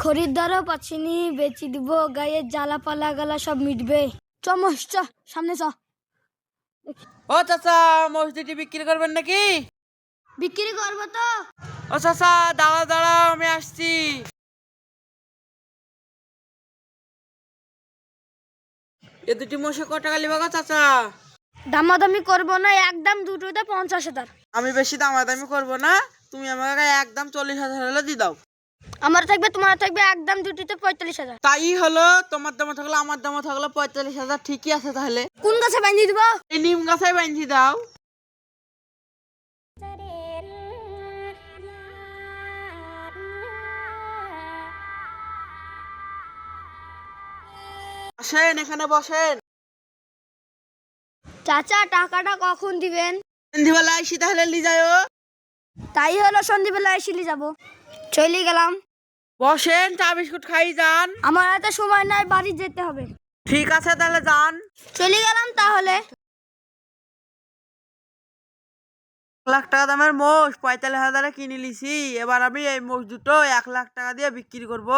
খরিদ্দারও পাচ্ছিনি, বেচি দিব, গায়ে জ্বালা পালা গালা সব মিটবে। চমস চ সামনে চ। ও চাচা, মসজিদটি বিক্রি করবেন নাকি? বিক্রি করবো তো। ও চাচা, দাঁড়াও দাঁড়াও, আমি আসছি। এ দুটি মোষে ক টাকা লিবা গো চাচা? দামাদামি করবো না, একদম দুটোতে 50,000। আমি বেশি দামাদামি করবো না, তুমি আমাকে একদম 40,000 হলে দিয়ে দাও। আমার থাকবে তোমার থাকবে, একদম দুটিতে 45,000। তাই হলো, তোমার দামে থাকলো আমার দামে থাকলো 45,000, ঠিকই আছে তাহলে। কোন গাছে বাঁধিয়ে দিব? এই নিম গাছে বাঁধি দাও। বসেন, এখানে বসেন। চাচা টাকাটা কখন দিবেন? সন্ধিবেলা আইসি তাহলে লি যাও। তাই হলো, সন্ধ্যেবেলা এসে যাব। চলে গেলাম। বসেন, চা বিস্কুট খাই যান। আমার হাতে সময় নাই, বাড়ি যেতে হবে। ঠিক আছে তাহলে যান। চলে গেলাম তাহলে। 1 লাখ টাকা দামের মোষ 45,000 কিনে লিছি। এবার আমি এই মোষ দুটো 1 লাখ টাকা দিয়ে বিক্রি করব।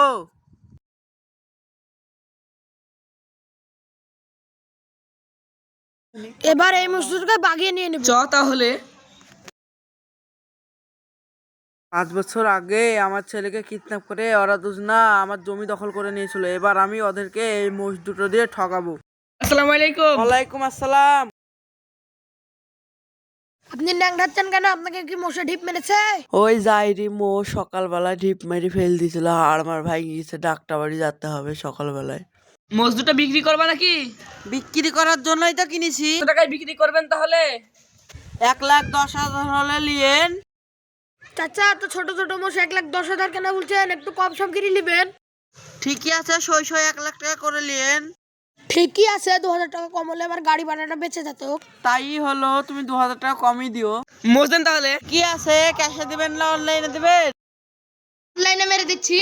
এবার এই মজদুরকে বাগিয়ে নিয়ে নেব। চ তাহলে। 5 বছর আগে আমার ছেলেকে কিডন্যাপ করে ওরা দুজনা আমার জমি দখল করে নিয়েছিল। এবার আমি ওদেরকে এই মোষ দুটো দিয়ে ঠকাবো। আসসালামু আলাইকুম। ওয়ালাইকুম আসসালাম। আপনি ন্যাংড়াচ্ছেন কেন? আপনাকে কি মশা ঢিপ মেরেছে? ওই যাইরি মোষ সকালবেলা ঢিপ মেরে ফেল দিয়েছিল, আর আমার ভাই গিয়েছে ডাক্তার বাড়ি যেতে হবে সকালবেলায়। মোষ দুটো বিক্রি করবা নাকি? বিক্রি করার জন্যই তো কিনেছি। কত টাকায় বিক্রি করবেন তাহলে? 1,10,000 হলে লিয়েন। চাচা, তো ছোট ছোট মোষ 1,10,000 কেন বলছেন? একটু কম সম কিনে নেবেন। ঠিকই আছে, 1 লাখ টাকা করে লিয়েন। ঠিকই আছে, 2,000 টাকা কম হলে আমার গাড়ি ভাড়াটা বেঁচে যেত। তাই হলো, তুমি 2,000 টাকা কমই দিও। মোষ দেন তাহলে। কি আছে, ক্যাশে দিবেন না অনলাইনে দিবেন? অনলাইনে মেরে দিচ্ছি।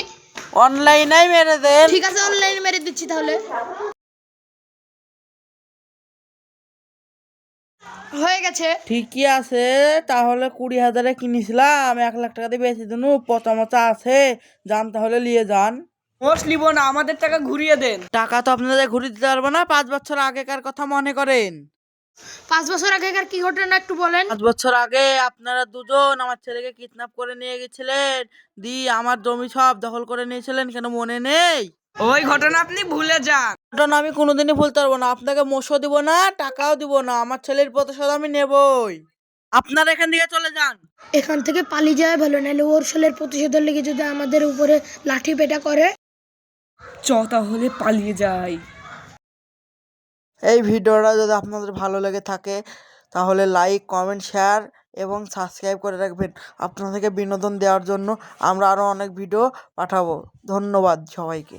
অনলাইনে মেরে দেন। ঠিক আছে, অনলাইনে মেরে দিচ্ছি তাহলে। হয়ে গেছে। ঠিকই আছে, তাহলে 20,000 কিনেছিলাম, 1 লাখ টাকা দিয়ে বেশি দিন পচা মচা আছে, যান তাহলে নিয়ে যান। মোষ নিব না, আমাদের টাকা ঘুরিয়ে দেন। টাকা তো আপনাদের ঘুরে দিতে পারবো না, 5 বছর আগেকার কথা মনে করেন। 5 বছর আগেকার কি ঘটনা একটু বলেন। 5 বছর আগে আপনারা দুজন আমার ছেলেকে কিডন্যাপ করে নিয়ে গেছিলেন, আমার জমি সব দখল করে নিয়েছিলেন, কেন মনে নেই? ওই ঘটনা আপনি ভুলে যান। ওটা না, আমি কোনোদিনই ভুলতে পারবো না। আপনাকে মোষও দিব না, টাকাও দিব না, আমার ছেলের প্রতিশোধ আমি নেবই। আপনারা এখান থেকে চলে যান। এখান থেকে পালিয়ে যায় ভালো, নাহলে ওর ছেলের প্রতিশোধের লেগে যদি আমাদের উপরে লাঠি পেটা করে। চ তাহলে পালিয়ে যাই। এই ভিডিওটা যদি আপনাদের ভালো লেগে থাকে তাহলে লাইক, কমেন্ট, শেয়ার এবং সাবস্ক্রাইব করে রাখবেন। আপনাদেরকে বিনোদন দেওয়ার জন্য আমরা আরও অনেক ভিডিও পাঠাবো। ধন্যবাদ সবাইকে।